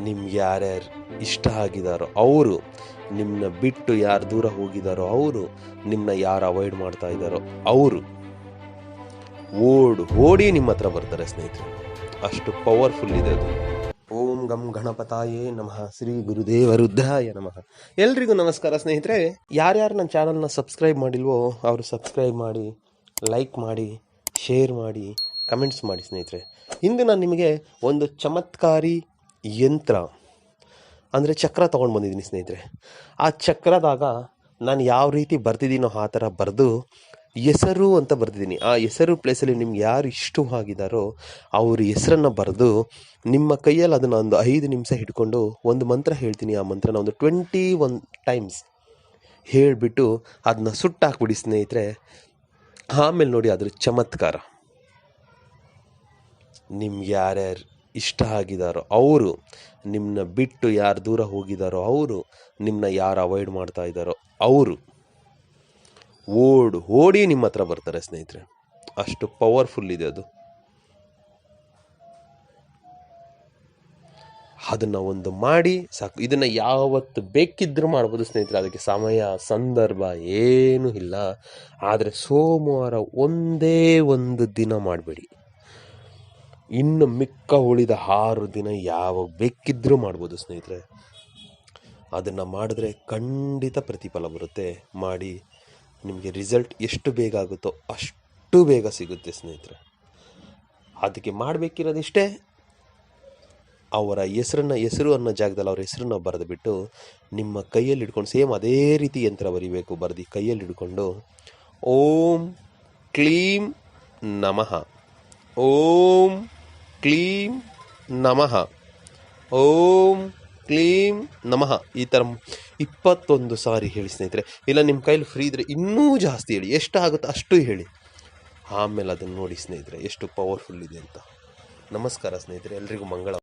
ನಿಮ್ಗೆ ಯಾರ್ಯಾರು ಇಷ್ಟ ಆಗಿದಾರೋ ಅವರು, ನಿಮ್ಮನ್ನ ಬಿಟ್ಟು ಯಾರು ದೂರ ಹೋಗಿದಾರೋ ಅವರು, ನಿಮ್ಮನ್ನ ಯಾರು ಅವಾಯ್ಡ್ ಮಾಡ್ತಾ ಇದ್ದಾರೋ ಅವರು ಓಡಿ ನಿಮ್ಮ ಹತ್ರ ಬರ್ತಾರೆ ಸ್ನೇಹಿತರೆ. ಅಷ್ಟು ಪವರ್ಫುಲ್ ಇದೆ ಅದು. ಓಂ ಗಂ ಗಣಪತಾಯೇ ನಮಃ, ಶ್ರೀ ಗುರುದೇವ ರುದ್ರಾಯ ನಮಃ. ಎಲ್ರಿಗೂ ನಮಸ್ಕಾರ ಸ್ನೇಹಿತರೆ. ಯಾರ್ಯಾರು ನನ್ನ ಚಾನಲ್ನ ಸಬ್ಸ್ಕ್ರೈಬ್ ಮಾಡಿಲ್ವೋ ಅವರು ಸಬ್ಸ್ಕ್ರೈಬ್ ಮಾಡಿ, ಲೈಕ್ ಮಾಡಿ, ಶೇರ್ ಮಾಡಿ, ಕಮೆಂಟ್ಸ್ ಮಾಡಿ ಸ್ನೇಹಿತರೆ. ಇಂದು ನಾನು ನಿಮಗೆ ಒಂದು ಚಮತ್ಕಾರಿ ಯಂತ್ರ ಅಂದರೆ ಚಕ್ರ ತೊಗೊಂಡು ಬಂದಿದ್ದೀನಿ ಸ್ನೇಹಿತರೆ. ಆ ಚಕ್ರದಾಗ ನಾನು ಯಾವ ರೀತಿ ಬರ್ತಿದ್ದೀನೋ ಆ ಥರ ಬರೆದು ಹೆಸರು ಅಂತ ಬರ್ತಿದ್ದೀನಿ. ಆ ಹೆಸರು ಪ್ಲೇಸಲ್ಲಿ ನಿಮ್ಗೆ ಯಾರು ಇಷ್ಟವಾಗಿದ್ದಾರೋ ಅವ್ರ ಹೆಸರನ್ನು ಬರೆದು ನಿಮ್ಮ ಕೈಯಲ್ಲಿ ಅದನ್ನು ಒಂದು 5 ನಿಮಿಷ ಹಿಡ್ಕೊಂಡು ಒಂದು ಮಂತ್ರ ಹೇಳ್ತೀನಿ. ಆ ಮಂತ್ರನ ಒಂದು 21 ಟೈಮ್ಸ್ ಹೇಳಿಬಿಟ್ಟು ಅದನ್ನ ಸುಟ್ಟಾಕ್ಬಿಡಿ ಸ್ನೇಹಿತರೆ. ಆಮೇಲೆ ನೋಡಿ ಅದ್ರ ಚಮತ್ಕಾರ. ನಿಮ್ಗೆ ಯಾರ್ಯಾರು ಇಷ್ಟ ಆಗಿದಾರೋ ಅವರು, ನಿಮ್ಮನ್ನ ಬಿಟ್ಟು ಯಾರು ದೂರ ಹೋಗಿದಾರೋ ಅವರು, ನಿಮ್ಮನ್ನ ಯಾರು ಅವಾಯ್ಡ್ ಮಾಡ್ತಾ ಇದ್ದಾರೋ ಅವರು ಓಡಿ ನಿಮ್ಮ ಹತ್ರ ಬರ್ತಾರೆ ಸ್ನೇಹಿತರೆ. ಅಷ್ಟು ಪವರ್ಫುಲ್ ಇದೆ ಅದು. ಅದನ್ನು ಒಂದು ಮಾಡಿ ಸಾಕು. ಇದನ್ನು ಯಾವತ್ತು ಬೇಕಿದ್ರೂ ಮಾಡ್ಬೋದು ಸ್ನೇಹಿತರೆ. ಅದಕ್ಕೆ ಸಮಯ ಸಂದರ್ಭ ಏನೂ ಇಲ್ಲ. ಆದರೆ ಸೋಮವಾರ ಒಂದೇ ಒಂದು ದಿನ ಮಾಡಬೇಡಿ. ಇನ್ನು ಮಿಕ್ಕ ಉಳಿದ 6 ದಿನ ಯಾವಾಗ ಬೇಕಿದ್ರೂ ಮಾಡ್ಬೋದು ಸ್ನೇಹಿತರೆ. ಅದನ್ನು ಮಾಡಿದ್ರೆ ಖಂಡಿತ ಪ್ರತಿಫಲ ಬರುತ್ತೆ. ಮಾಡಿ, ನಿಮಗೆ ರಿಸಲ್ಟ್ ಎಷ್ಟು ಬೇಗ ಆಗುತ್ತೋ ಅಷ್ಟು ಬೇಗ ಸಿಗುತ್ತೆ ಸ್ನೇಹಿತರೆ. ಅದಕ್ಕೆ ಮಾಡಬೇಕಿರೋದಿಷ್ಟೇ, ಅವರ ಹೆಸರು ಅನ್ನೋ ಜಾಗದಲ್ಲಿ ಅವ್ರ ಹೆಸರನ್ನ ಬರೆದು ಬಿಟ್ಟು ನಿಮ್ಮ ಕೈಯಲ್ಲಿ ಹಿಡ್ಕೊಂಡು, ಸೇಮ್ ಅದೇ ರೀತಿ ಯಂತ್ರ ಬರಿಬೇಕು. ಬರೆದು ಕೈಯಲ್ಲಿ ಹಿಡ್ಕೊಂಡು ಓಂ ಕ್ಲೀಂ ನಮಃ, ಓಂ ಕ್ಲೀಂ ನಮಃ, ಓಂ ಕ್ಲೀಂ ನಮಃ ಈ ಥರ 21 ಸಾರಿ ಹೇಳಿ ಸ್ನೇಹಿತರೆ. ಇಲ್ಲ ನಿಮ್ಮ ಕೈಲಿ ಫ್ರೀ ಇದ್ದರೆ ಇನ್ನೂ ಜಾಸ್ತಿ ಹೇಳಿ, ಎಷ್ಟಾಗುತ್ತೋ ಅಷ್ಟು ಹೇಳಿ. ಆಮೇಲೆ ಅದನ್ನು ನೋಡಿ ಸ್ನೇಹಿತರೆ ಎಷ್ಟು ಪವರ್ಫುಲ್ ಇದೆ ಅಂತ. ನಮಸ್ಕಾರ ಸ್ನೇಹಿತರೆ, ಎಲ್ರಿಗೂ ಮಂಗಳ.